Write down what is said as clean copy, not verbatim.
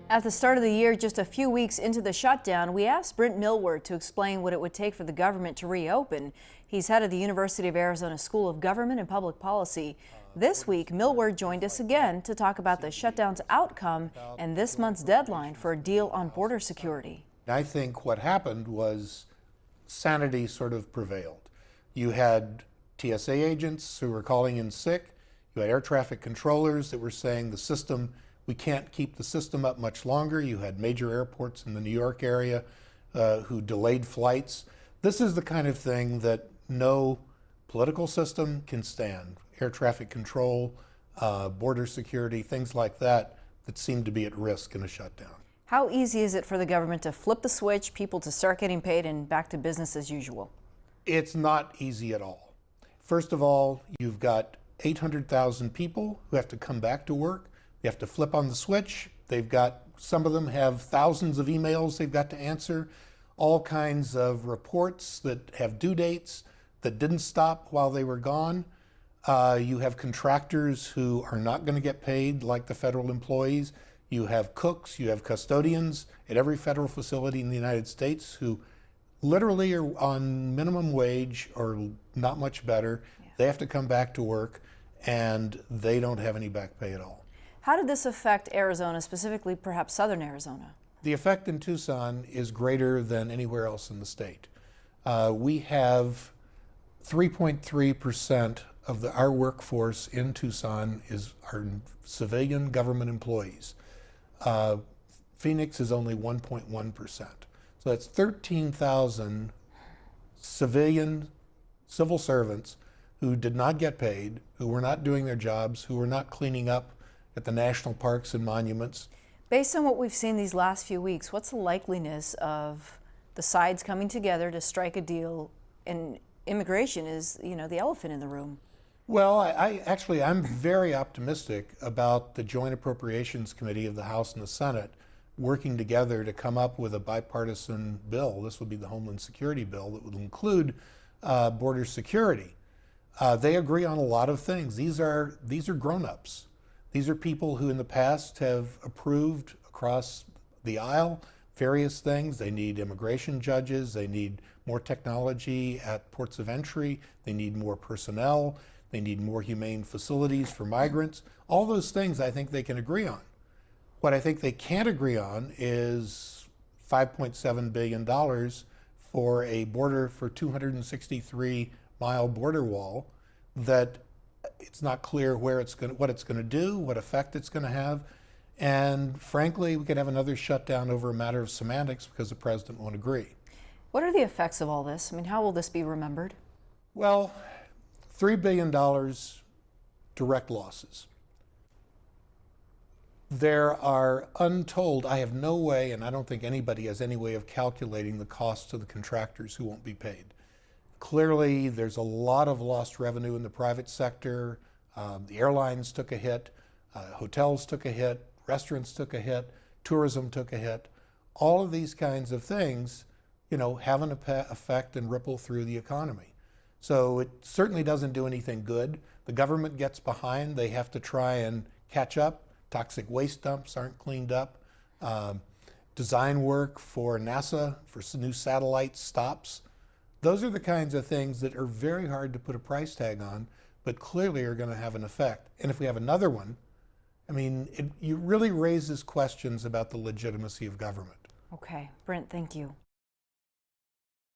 At the start of the year, just a few weeks into the shutdown, we asked Brint Milward to explain what it would take for the government to reopen. He's head of the University of Arizona School of Government and Public Policy. This week, Milward joined us again to talk about the shutdown's outcome and this month's deadline for a deal on border security. I think what happened was sanity sort of prevailed. You had TSA agents who were calling in sick. You had air traffic controllers that were saying we can't keep the system up much longer. You had major airports in the New York area who delayed flights. This is the kind of thing that no political system can stand. Air traffic control, border security, things like that seem to be at risk in a shutdown. How easy is it for the government to flip the switch, people to start getting paid and back to business as usual? It's not easy at all. First of all, you've got 800,000 people who have to come back to work. You have to flip on the switch. Some of them have thousands of emails they've got to answer, all kinds of reports that have due dates that didn't stop while they were gone. You have contractors who are not going to get paid like the federal employees. You have cooks, you have custodians at every federal facility in the United States who literally are on minimum wage or not much better. Yeah. They have to come back to work and they don't have any back pay at all. How did this affect Arizona, specifically perhaps southern Arizona? The effect in Tucson is greater than anywhere else in the state. We have 3.3% of our workforce in Tucson are civilian government employees. Phoenix is only 1.1%. So that's 13,000 civil servants who did not get paid, who were not doing their jobs, who were not cleaning up at the national parks and monuments. Based on what we've seen these last few weeks, what's the likeliness of the sides coming together to strike a deal? And immigration is, the elephant in the room. Well, I'm very optimistic about the Joint Appropriations Committee of the House and the Senate working together to come up with a bipartisan bill. This would be the Homeland Security bill that would include border security. They agree on a lot of things. These are grown-ups. These are people who in the past have approved across the aisle various things. They need immigration judges. They need more technology at ports of entry. They need more personnel. They need more humane facilities for migrants. All those things I think they can agree on. What I think they can't agree on is $5.7 billion for a 263-mile border wall that it's not clear what it's going to do, what effect it's going to have. And frankly, we could have another shutdown over a matter of semantics because the president won't agree. What are the effects of all this? How will this be remembered? Well, $3 billion direct losses. There are untold, I have no way, and I don't think anybody has any way of calculating the cost to the contractors who won't be paid. Clearly, there's a lot of lost revenue in the private sector. The airlines took a hit, hotels took a hit, restaurants took a hit, tourism took a hit. All of these kinds of things, have an effect and ripple through the economy. So it certainly doesn't do anything good. The government gets behind. They have to try and catch up. Toxic waste dumps aren't cleaned up. Design work for NASA, for new satellites stops. Those are the kinds of things that are very hard to put a price tag on, but clearly are going to have an effect. And if we have another one, it really raises questions about the legitimacy of government. Okay, Brent, thank you.